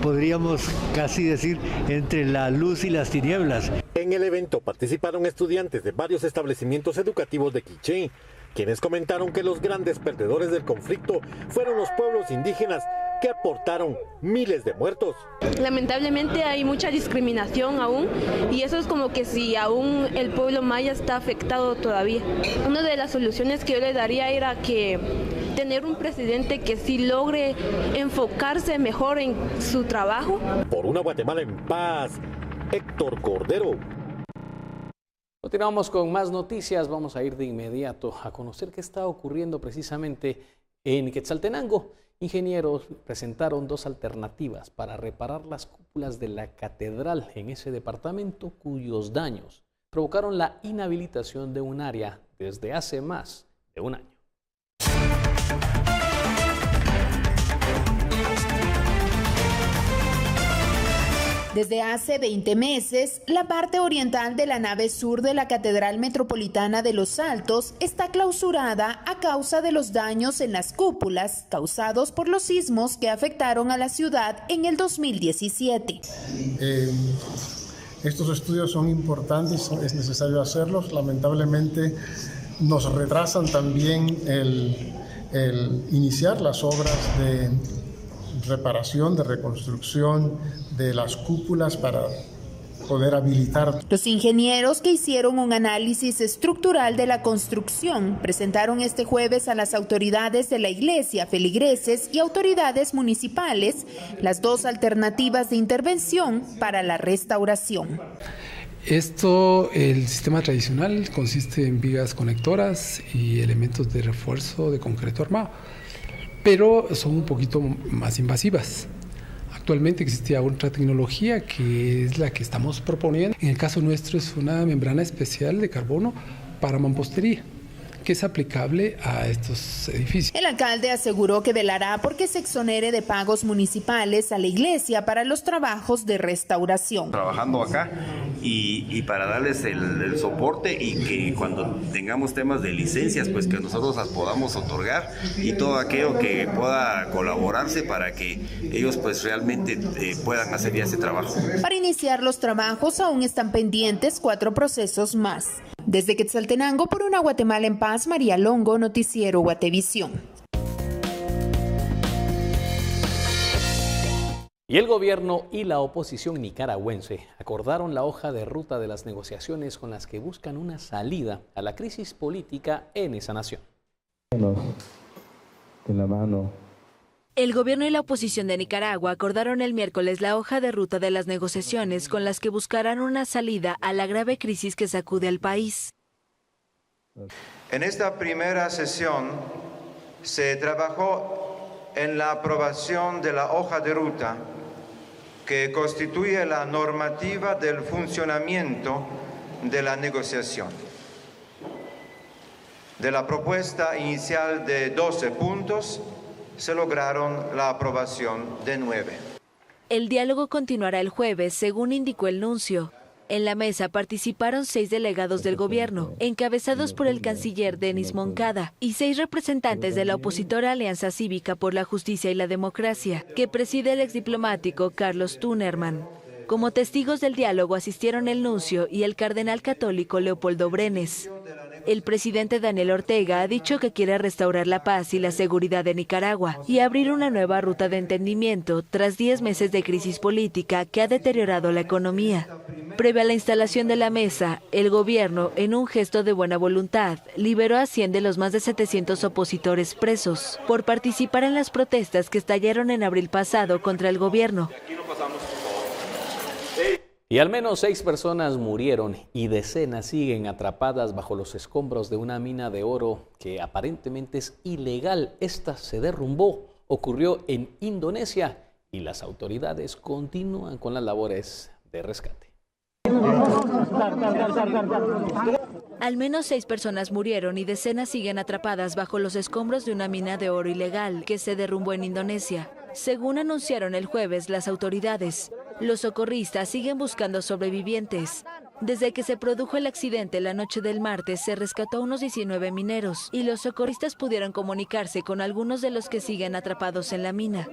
podríamos casi decir, entre la luz y las tinieblas. En el evento participaron estudiantes de varios establecimientos educativos de Quiché, quienes comentaron que los grandes perdedores del conflicto fueron los pueblos indígenas que aportaron miles de muertos. Lamentablemente hay mucha discriminación aún, y eso es como que si aún el pueblo maya está afectado todavía. Una de las soluciones que yo le daría era que tener un presidente que sí logre enfocarse mejor en su trabajo. Por una Guatemala en paz, Héctor Cordero. Continuamos con más noticias. Vamos a ir de inmediato a conocer qué está ocurriendo precisamente en Quetzaltenango. Ingenieros presentaron dos alternativas para reparar las cúpulas de la catedral en ese departamento, cuyos daños provocaron la inhabilitación de un área desde hace más de un año. Desde hace 20 meses, la parte oriental de la nave sur de la Catedral Metropolitana de Los Altos está clausurada a causa de los daños en las cúpulas causados por los sismos que afectaron a la ciudad en el 2017. Estos estudios son importantes, es necesario hacerlos. Lamentablemente nos retrasan también el iniciar las obras de reparación, de reconstrucción de las cúpulas para poder habilitar. Los ingenieros que hicieron un análisis estructural de la construcción presentaron este jueves a las autoridades de la iglesia, feligreses y autoridades municipales las dos alternativas de intervención para la restauración. El sistema tradicional consiste en vigas conectoras y elementos de refuerzo de concreto armado, pero son un poquito más invasivas. Actualmente existe otra tecnología que es la que estamos proponiendo. En el caso nuestro es una membrana especial de carbono para mampostería, que es aplicable a estos edificios. El alcalde aseguró que velará porque se exonere de pagos municipales a la iglesia para los trabajos de restauración. Trabajando acá y para darles el soporte, y que cuando tengamos temas de licencias, pues que nosotros las podamos otorgar, y todo aquello que pueda colaborarse para que ellos pues realmente puedan hacer ya ese trabajo. Para iniciar los trabajos aún están pendientes 4 procesos más. Desde Quetzaltenango, por una Guatemala en paz, María Longo, Noticiero Guatevisión. Y el gobierno y la oposición nicaragüense acordaron la hoja de ruta de las negociaciones con las que buscan una salida a la crisis política en esa nación. De la mano. El gobierno y la oposición de Nicaragua acordaron el miércoles la hoja de ruta de las negociaciones con las que buscarán una salida a la grave crisis que sacude al país. En esta primera sesión se trabajó en la aprobación de la hoja de ruta que constituye la normativa del funcionamiento de la negociación. De la propuesta inicial de 12 puntos, se lograron la aprobación de 9. El diálogo continuará el jueves, según indicó el nuncio. En la mesa participaron 6 delegados del gobierno, encabezados por el canciller Denis Moncada, y 6 representantes de la opositora Alianza Cívica por la Justicia y la Democracia, que preside el exdiplomático Carlos Tunerman. Como testigos del diálogo asistieron el nuncio y el cardenal católico Leopoldo Brenes. El presidente Daniel Ortega ha dicho que quiere restaurar la paz y la seguridad de Nicaragua y abrir una nueva ruta de entendimiento tras 10 meses de crisis política que ha deteriorado la economía. Previa a la instalación de la mesa, el gobierno, en un gesto de buena voluntad, liberó a 100 de los más de 700 opositores presos por participar en las protestas que estallaron en abril pasado contra el gobierno. Y al menos 6 personas murieron y decenas siguen atrapadas bajo los escombros de una mina de oro que aparentemente es ilegal. Esta se derrumbó, ocurrió en Indonesia y las autoridades continúan con las labores de rescate. Al menos 6 personas murieron y decenas siguen atrapadas bajo los escombros de una mina de oro ilegal que se derrumbó en Indonesia. Según anunciaron el jueves las autoridades, los socorristas siguen buscando sobrevivientes. Desde que se produjo el accidente la noche del martes, se rescató a unos 19 mineros y los socorristas pudieron comunicarse con algunos de los que siguen atrapados en la mina.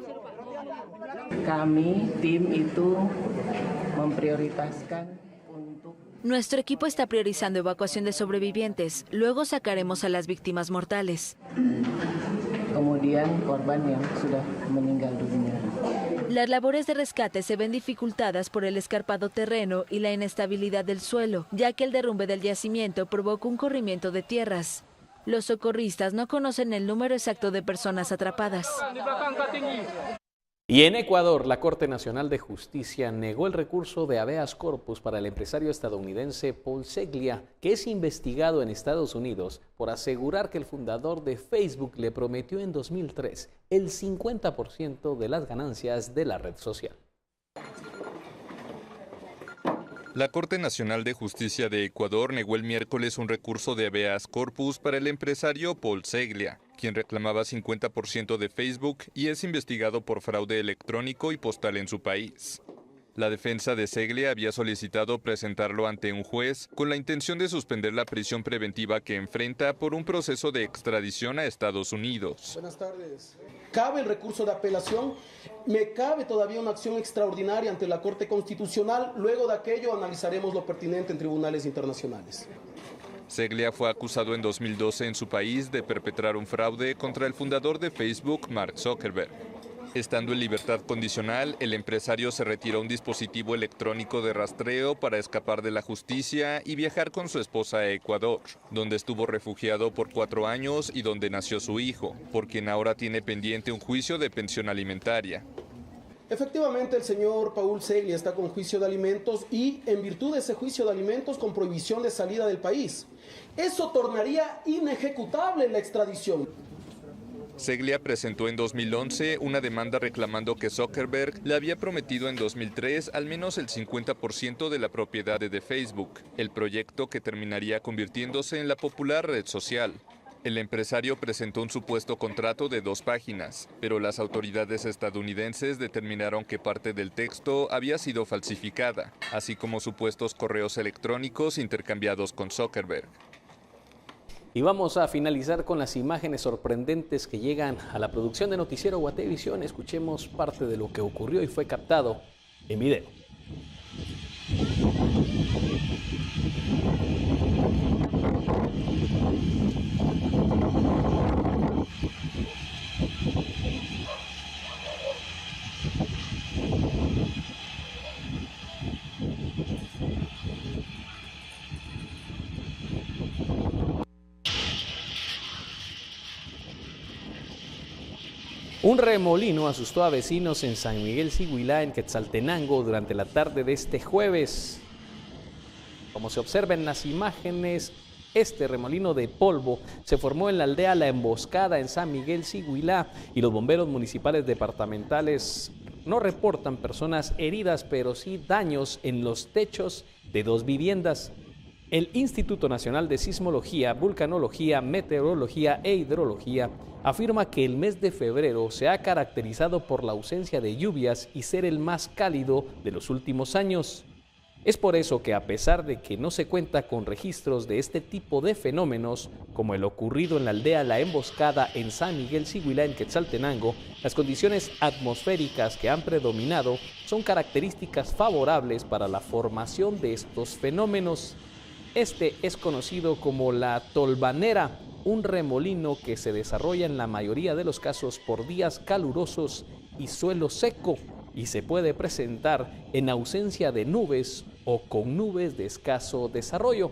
Nuestro equipo está priorizando evacuación de sobrevivientes. Luego sacaremos a las víctimas mortales. Las labores de rescate se ven dificultadas por el escarpado terreno y la inestabilidad del suelo, ya que el derrumbe del yacimiento provocó un corrimiento de tierras. Los socorristas no conocen el número exacto de personas atrapadas. Y en Ecuador, la Corte Nacional de Justicia negó el recurso de habeas corpus para el empresario estadounidense Paul Seglia, que es investigado en Estados Unidos por asegurar que el fundador de Facebook le prometió en 2003 el 50% de las ganancias de la red social. La Corte Nacional de Justicia de Ecuador negó el miércoles un recurso de habeas corpus para el empresario Paul Seglia, quien reclamaba 50% de Facebook y es investigado por fraude electrónico y postal en su país. La defensa de Seglia había solicitado presentarlo ante un juez con la intención de suspender la prisión preventiva que enfrenta por un proceso de extradición a Estados Unidos. Buenas tardes. ¿Cabe el recurso de apelación? ¿Me cabe todavía una acción extraordinaria ante la Corte Constitucional? Luego de aquello analizaremos lo pertinente en tribunales internacionales. Seglia fue acusado en 2012 en su país de perpetrar un fraude contra el fundador de Facebook, Mark Zuckerberg. Estando en libertad condicional, el empresario se retiró a un dispositivo electrónico de rastreo para escapar de la justicia y viajar con su esposa a Ecuador, donde estuvo refugiado por 4 años y donde nació su hijo, por quien ahora tiene pendiente un juicio de pensión alimentaria. Efectivamente, el señor Paul Seglia está con juicio de alimentos y, en virtud de ese juicio de alimentos, con prohibición de salida del país. Eso tornaría inejecutable la extradición. Seglia presentó en 2011 una demanda reclamando que Zuckerberg le había prometido en 2003 al menos el 50% de la propiedad de Facebook, el proyecto que terminaría convirtiéndose en la popular red social. El empresario presentó un supuesto contrato de 2 páginas, pero las autoridades estadounidenses determinaron que parte del texto había sido falsificada, así como supuestos correos electrónicos intercambiados con Zuckerberg. Y vamos a finalizar con las imágenes sorprendentes que llegan a la producción de Noticiero Guatevisión. Escuchemos parte de lo que ocurrió y fue captado en video. Un remolino asustó a vecinos en San Miguel Siguilá, en Quetzaltenango, durante la tarde de este jueves. Como se observa en las imágenes, este remolino de polvo se formó en la aldea La Emboscada, en San Miguel Siguilá, y los bomberos municipales departamentales no reportan personas heridas, pero sí daños en los techos de 2 viviendas. El Instituto Nacional de Sismología, Vulcanología, Meteorología e Hidrología afirma que el mes de febrero se ha caracterizado por la ausencia de lluvias y ser el más cálido de los últimos años. Es por eso que, a pesar de que no se cuenta con registros de este tipo de fenómenos, como el ocurrido en la aldea La Emboscada en San Miguel Siguilá, en Quetzaltenango, las condiciones atmosféricas que han predominado son características favorables para la formación de estos fenómenos. Este es conocido como la tolvanera, un remolino que se desarrolla en la mayoría de los casos por días calurosos y suelo seco, y se puede presentar en ausencia de nubes o con nubes de escaso desarrollo.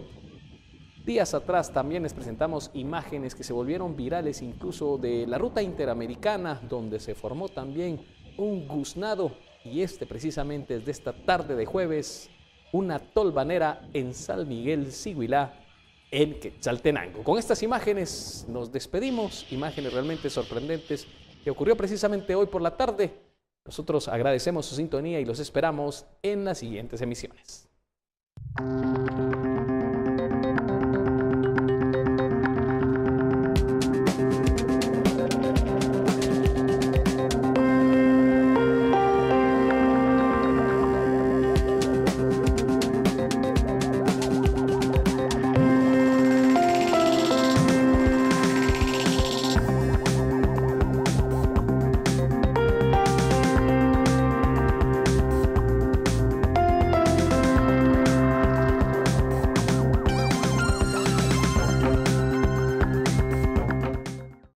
Días atrás también les presentamos imágenes que se volvieron virales incluso de la ruta interamericana, donde se formó también un guznado, y precisamente es de esta tarde de jueves, una tolvanera en San Miguel Siguilá, en Quetzaltenango. Con estas imágenes nos despedimos, imágenes realmente sorprendentes que ocurrió precisamente hoy por la tarde. Nosotros agradecemos su sintonía y los esperamos en las siguientes emisiones.